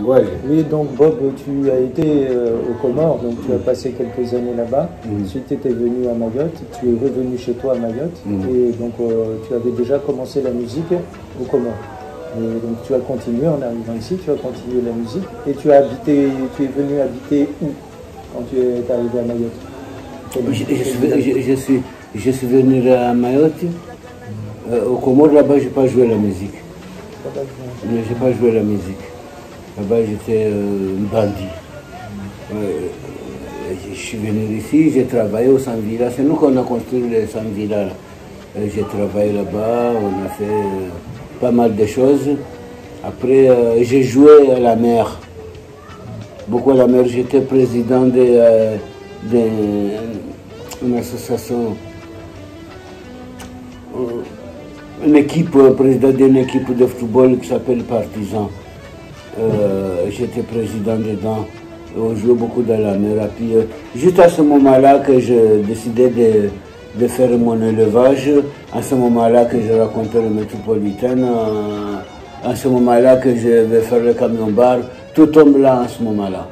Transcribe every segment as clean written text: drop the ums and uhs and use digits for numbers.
Ouais. Oui, donc Bob, tu as été aux Comores, donc tu as passé quelques années là-bas. Ensuite, tu étais venu à Mayotte, tu es revenu chez toi à Mayotte. Et donc, tu avais déjà commencé la musique aux Comores. Et donc, tu as continué en arrivant ici, tu as continué la musique. Et tu es venu habiter où quand tu es arrivé à Mayotte? Je suis venu à Mayotte. Au Comores, là-bas, je n'ai pas joué la musique. Je n'ai pas joué la musique. Là-bas, j'étais bandit. Je suis venu ici, j'ai travaillé au Centre Villa. C'est nous qu'on a construit le Centre Villa. J'ai travaillé là-bas, on a fait pas mal de choses. Après, j'ai joué à la mer. Beaucoup à la mer. J'étais président d'une association. Président d'une équipe de football qui s'appelle Partisan. J'étais président dedans. On jouait beaucoup dans la mer. Puis, juste à ce moment-là que je décidais de faire mon élevage, à ce moment-là que je racontais le métropolitain, à ce moment-là que je vais faire le camion-bar, tout tombe là en ce moment-là.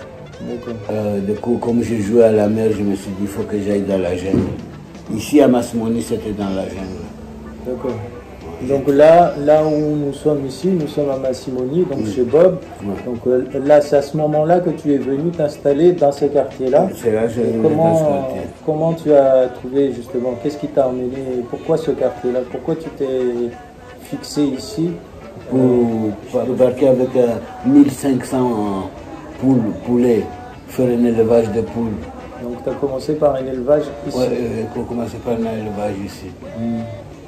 Du coup, comme je jouais à la mer, je me suis dit il faut que j'aille dans la jungle. Ici à Massimoni, c'était dans la jungle. D'accord. Donc là où nous sommes ici, nous sommes à Massimoni, donc chez Bob. Ouais. Donc là, c'est à ce moment-là que tu es venu t'installer dans ce quartier-là. C'est là que je venu dans ce quartier. Comment tu as trouvé justement, qu'est-ce qui t'a emmené, pourquoi ce quartier-là, pourquoi tu t'es fixé ici? Pour embarquer avec 1500 poulets, faire un élevage de poules. Donc tu as commencé par un élevage ici? Oui, j'ai commencé par un élevage ici.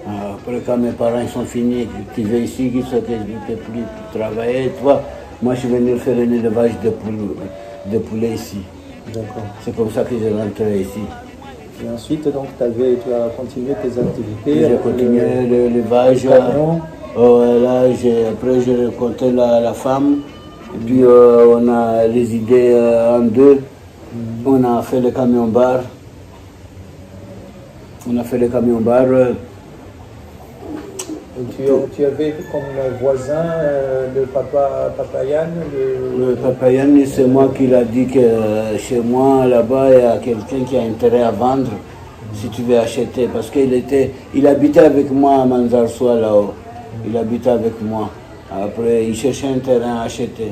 Après, quand mes parents sont finis, qui venaient ici, qui ne souhaitaient plus travailler, tu vois, moi je suis venu faire un élevage de poulets ici. D'accord. C'est comme ça que j'ai rentré ici. Et ensuite, donc, tu as continué tes activités? J'ai continué l'élevage. Après, j'ai rencontré la femme. Et puis, on a résidé en deux. On a fait le camion-bar. Tu avais comme voisin le papa Yann? Le papa Yann, c'est moi qui l'a dit que chez moi, là-bas, il y a quelqu'un qui a intérêt à vendre, si tu veux acheter. Parce qu'il habitait avec moi à Manzarsoa, là-haut. Il habitait avec moi. Après, il cherchait un terrain à acheter.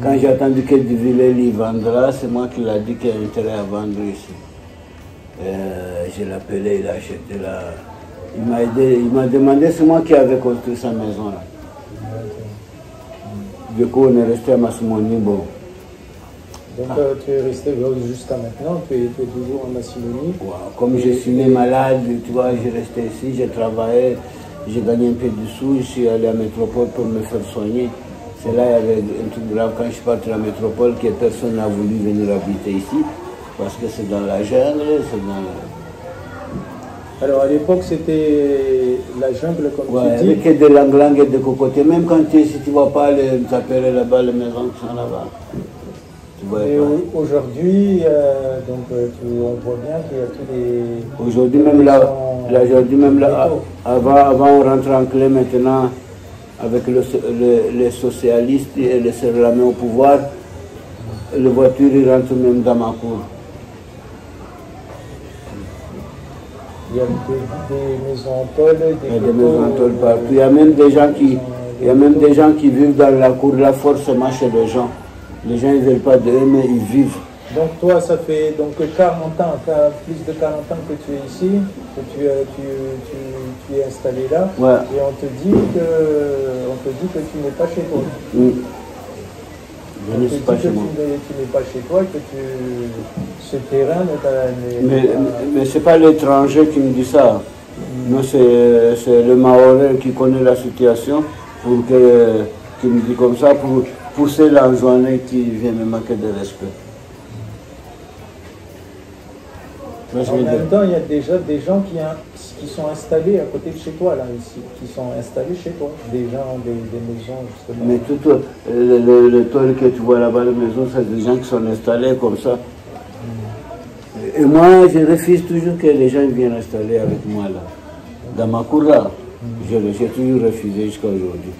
Quand j'ai entendu que Duvillel il vendra, c'est moi qui l'a dit qu'il a intérêt à vendre ici. Je l'ai appelé, il a acheté là. Il m'a aidé, il m'a demandé, c'est moi qui avais construit sa maison là. Du coup, on est resté à Massimoni. Bon. Donc tu es resté jusqu'à maintenant, tu es toujours à Massimoni? Comme je suis né malade, tu vois, j'ai resté ici, j'ai travaillé, j'ai gagné un peu de sous, je suis allé à la métropole pour me faire soigner. C'est là qu'il y avait un truc grave quand je suis parti à la métropole que personne n'a voulu venir habiter ici, parce que c'est dans la jungle, c'est dans la... Alors à l'époque c'était la jungle comme tu dis. Avec de l'anglang et de cocotiers. Même quand si tu ne vois pas les appels là-bas, les maisons qui sont là-bas. Et aujourd'hui, on voit bien qu'il y a tous les... Aujourd'hui même là, avant on rentre en clé maintenant avec les socialistes et les Serlamais au pouvoir, les voitures rentrent même dans ma cour. Il y a des maisons en tôle, des maisons en tôle partout. Il y a même des gens qui vivent dans la cour, là, forcément chez les gens. Les gens ne veulent pas d'eux, mais ils vivent. Donc toi, ça fait donc 40 ans, plus de 40 ans que tu es ici, que tu es installé là, ouais. Et on te dit que tu n'es pas chez toi. Oui. Je ne suis pas chez moi. Tu n'es pas chez toi, que ce terrain n'est pas... Mais ce n'est pas l'étranger qui me dit ça. Non, c'est le Mahorais qui connaît la situation, qui me dit comme ça, pour pousser l'enjoignée qui vient me manquer de respect. En même temps, il y a déjà des gens qui sont installés à côté de chez toi, là, ici, qui sont installés chez toi, des gens, des maisons, justement. Mais tout le toile que tu vois là-bas, les maisons, c'est des gens qui sont installés comme ça. Et moi, je refuse toujours que les gens viennent installer avec moi, là. Dans ma cour, là, j'ai toujours refusé jusqu'à aujourd'hui.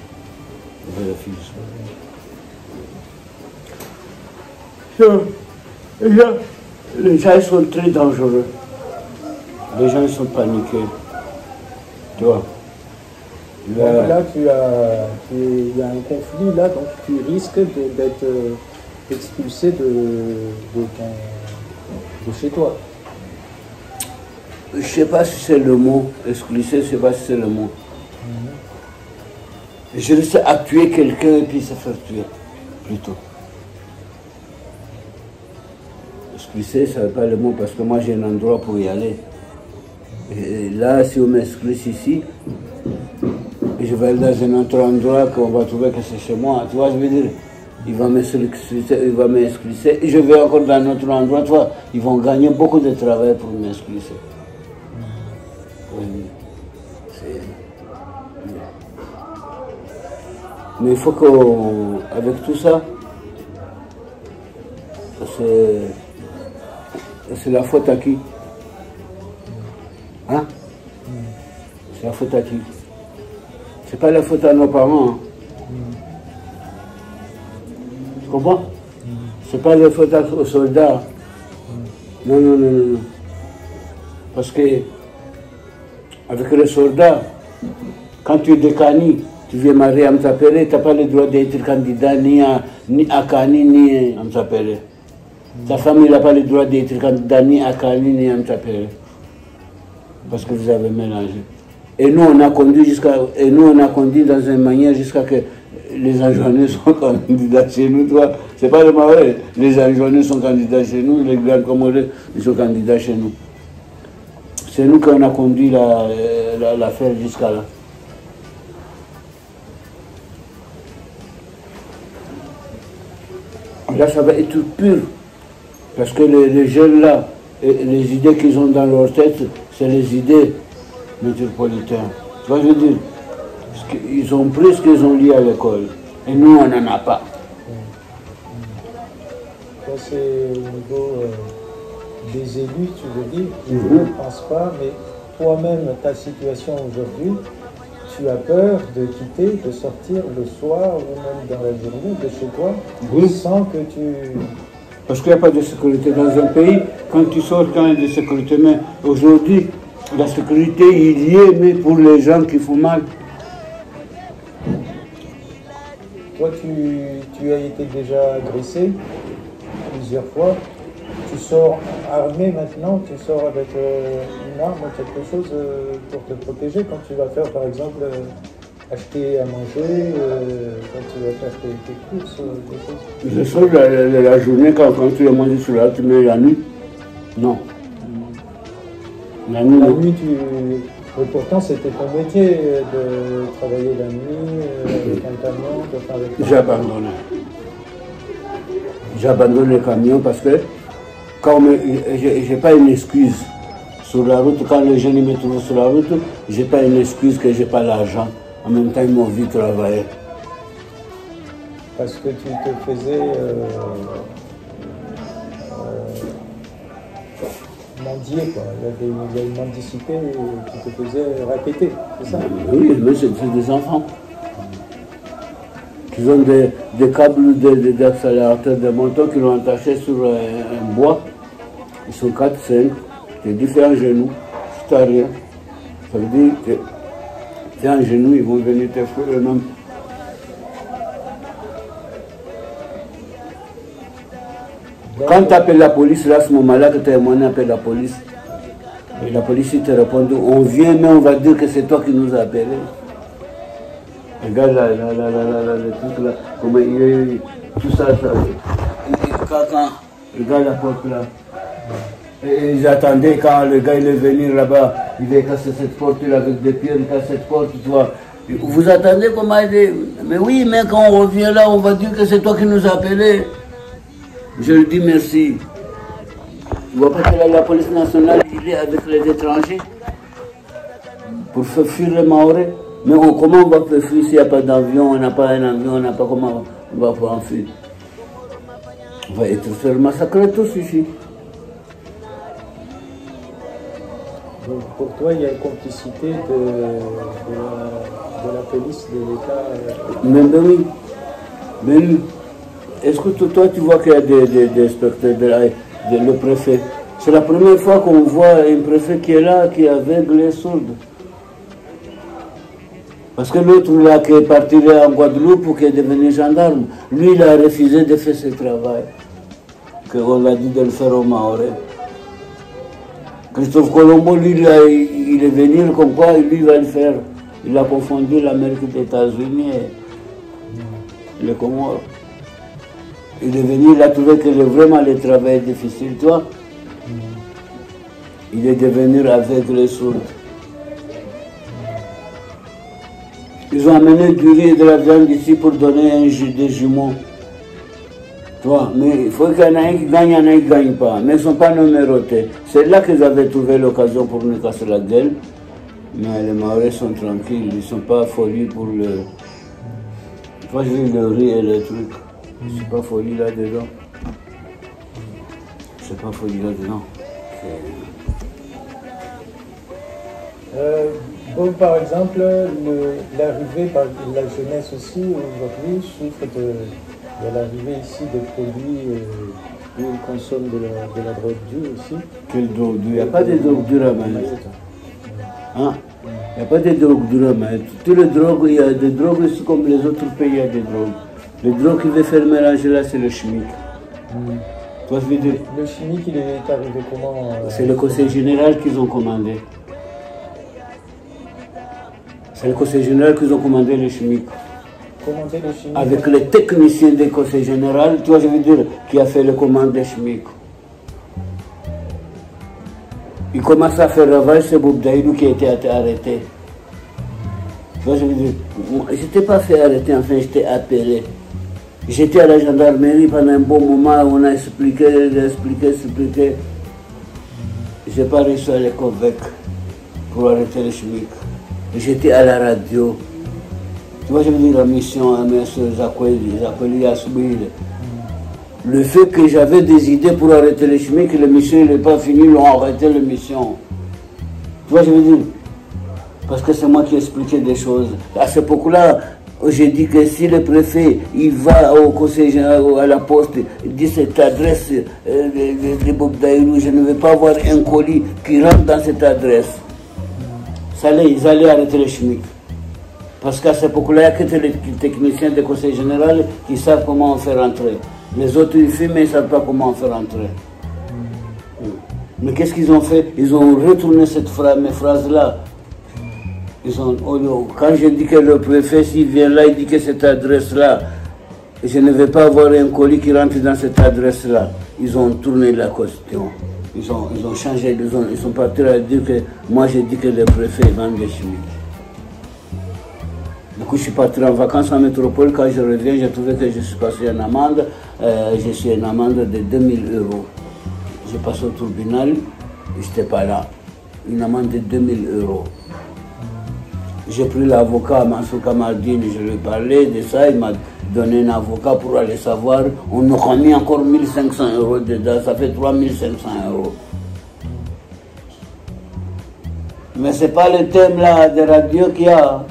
Les gens sont très dangereux. Les gens sont paniqués. Tu vois. Là, il y a un conflit là, donc tu risques d'être expulsé de chez toi. Je ne sais pas si c'est le mot, expulsé, je ne sais pas si c'est le mot. Je risque à tuer quelqu'un et puis se faire tuer, plutôt. Expulsé, ça ne veut pas le mot parce que moi j'ai un endroit pour y aller. Et là, si on m'excluse ici, je vais aller dans un autre endroit qu'on va trouver que c'est chez moi. Tu vois, je veux dire, il va m'excluser et je vais encore dans un autre endroit. Tu vois, ils vont gagner beaucoup de travail pour m'excluser. Mais il faut qu'avec tout ça, c'est la faute à qui? Hein? C'est la faute à qui? C'est pas la faute à nos parents. Hein? Tu comprends? C'est pas la faute aux soldats. Non, non, non, non. Parce que avec les soldats, quand tu es de Kani, tu viens marier à Mtapere, tu n'as pas le droit d'être candidat ni à Kani ni à Mtapere. Ta famille n'a pas le droit d'être candidat ni à Kani ni à Mtapere. Parce que vous avez mélangé. Et nous, on a conduit dans une manière jusqu'à que les Anjouanais sont candidats chez nous, toi. C'est pas le mauvais. Les Anjouanais sont candidats chez nous, les grands Comorés, ils sont candidats chez nous. C'est nous qu'on a conduit l'affaire jusqu'à là. Là, ça va être pur. Parce que les jeunes là, les idées qu'ils ont dans leur tête, c'est les idées métropolitaines. Tu vois, je veux dire, ils ont pris ce qu'ils ont lu à l'école. Et nous, on n'en a pas. Ça, c'est au niveau des élus, tu veux dire, je ne pense pas, mais toi-même, ta situation aujourd'hui, tu as peur de quitter, de sortir le soir ou même dans la journée de chez toi, sans que tu... Parce qu'il n'y a pas de sécurité dans un pays. Quand tu sors, quand il y a de sécurité, mais aujourd'hui, la sécurité, il y est, mais pour les gens qui font mal. Toi, tu as été déjà agressé plusieurs fois. Tu sors armé maintenant, tu sors avec une arme ou quelque chose pour te protéger quand tu vas faire, par exemple, acheter à manger, quand tu vas faire tes courses, des choses. Je sors la journée, quand tu as mangé sur la, tu mets la nuit. Non. La nuit, mais pourtant, c'était ton métier de travailler la nuit avec un camion, de faire avec... J'ai abandonné. J'ai abandonné le camion parce que je n'ai pas une excuse. Sur la route, quand les gens me trouvent sur la route, je n'ai pas une excuse que je n'ai pas l'argent. En même temps, ils m'ont vu travailler. Parce que tu te faisais mendier, quoi. Il y a une mendicité qui te faisait répéter, c'est ça? Oui, mais c'est des enfants. Ils ont des câbles d'accélérateur de moto qui l'ont attaché sur un bois. Ils sont 4-5, tu es différents genoux, tu n'as rien. Ça veut dire que tu es en genou, ils vont venir te faire eux-mêmes. Quand tu appelles la police, là, à ce moment-là que tu es moyen, appelle la police. Et la police, ils te répondent, on vient, mais on va dire que c'est toi qui nous as appelés. Regarde là, le truc là, comment il est, tout ça, regarde la porte là. Et ils attendaient quand le gars il est venu là-bas, il va casser cette porte là avec des pierres, il casse cette porte, tu vois. Vous attendez comment il est? Mais oui, mais quand on revient là, on va dire que c'est toi qui nous as appelés. Je lui dis merci. Tu vois pas que la police nationale, il est avec les étrangers pour faire fuir les Maoris. Mais comment on va faire fuir s'il n'y a pas d'avion, on n'a pas un avion, on n'a pas comment on va pouvoir fuir? On va être faire massacrer tous ici. Donc pour toi, il y a une complicité de la police de l'État. Mais oui. Mais oui. Est-ce que toi, tu vois qu'il y a des spectateurs, le préfet? C'est la première fois qu'on voit un préfet qui est là, qui est aveugle et sourd. Parce que l'autre, là, qui est parti en Guadeloupe ou qui est devenu gendarme, lui, il a refusé de faire ce travail. Qu'on l'a dit de le faire au Mahorais. Christophe Colombo, lui, il est venu comme quoi, lui, il va le faire. Il a confondu l'Amérique des États-Unis et les Comores. Il est venu, il a trouvé que vraiment le travail est difficile, tu vois. Il est devenu avec les sourds. Ils ont amené du riz et de la viande ici pour donner des jumeaux. Tu vois, mais il faut qu'il y en ait un qui gagne, il y en a un qui ne gagne pas. Mais ils ne sont pas numérotés. C'est là qu'ils avaient trouvé l'occasion pour nous casser la gueule. Mais les Mahorais sont tranquilles, ils ne sont pas folie pour le... Tu vois, j'ai vu le riz et le truc. Je ne suis pas folie là-dedans. Je ne suis pas folie là-dedans. Bon, par exemple, l'arrivée par la jeunesse aussi aujourd'hui souffre de l'arrivée ici de produits où ils consomment de la drogue dure aussi. Quelle drogue dure? Il n'y a pas de drogue dure à Mayotte. Hein? Il n'y a pas de drogue dure à Mayotte. Toutes les drogues, il y a des drogues ici comme les autres pays, il y a des drogues. Les drogues qui veulent faire mélanger là, c'est le chimique. Tu vois ce que je veux dire? Le chimique, il est arrivé comment? C'est le conseil général qu'ils ont commandé. C'est le conseil général qu'ils ont commandé le chimique. Commander le chimique? Avec les techniciens du conseil général, tu vois, je veux dire, qui a fait les commandes des chimiques. Il commence à faire ravage, c'est Bob Daïdou qui a été arrêté. Tu vois, je veux dire, je n'étais pas fait arrêter, enfin, j'étais appelé. J'étais à la gendarmerie pendant un bon moment, on a expliqué. Je n'ai pas réussi à les convaincre pour arrêter les chimiques. J'étais à la radio. Tu vois, je veux dire, la mission à M. Zakweli Asbouil. Le fait que j'avais des idées pour arrêter les chimiques, le mission n'est pas fini, ils ont arrêté la mission. Tu vois, je veux dire, parce que c'est moi qui expliquais des choses. À cette époque-là, j'ai dit que si le préfet il va au conseil général, à la poste, il dit cette adresse de Bob Daïdou, je ne vais pas avoir un colis qui rentre dans cette adresse. Ils allaient arrêter les chimiques. Parce qu'à cette époque-là, il n'y a que les techniciens du conseil général qui savent comment on fait rentrer. Les autres, ils fument, mais ils ne savent pas comment on fait rentrer. Mais qu'est-ce qu'ils ont fait? Ils ont retourné mes phrases-là. Quand je dis que le préfet, s'il vient là, il dit que cette adresse-là, je ne vais pas avoir un colis qui rentre dans cette adresse-là. Ils ont tourné la question. Ils ont changé, ils sont partis à dire que moi j'ai dit que le préfet vend des chimiques. Du coup, je suis parti en vacances en métropole. Quand je reviens, j'ai trouvé que je suis passé une amende. Je suis une amende de 2000 €. J'ai passé au tribunal, je n'étais pas là. Une amende de 2000 €. J'ai pris l'avocat Mansour Kamaldine, je lui ai parlé de ça, il m'a donné un avocat pour aller savoir. On nous a mis encore 1500 € dedans, ça fait 3500 €. Mais ce n'est pas le thème là de radio qu'il y a.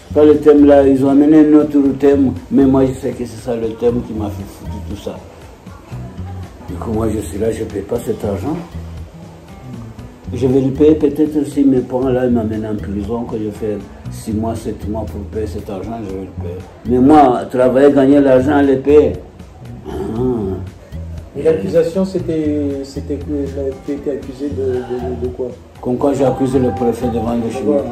C'est pas le thème là, ils ont amené un autre thème, mais moi je sais que c'est ça le thème qui m'a fait foutre tout ça. Du coup, moi je suis là, je ne paie pas cet argent. Je vais le payer peut-être si mes parents là m'amènent en prison, que je fais 6 mois, 7 mois pour payer cet argent, je vais le payer. Mais moi, travailler, gagner l'argent, le payer. Et l'accusation, c'était tu étais accusé de quoi? Comme quand j'ai accusé le préfet de vendre des chimiques.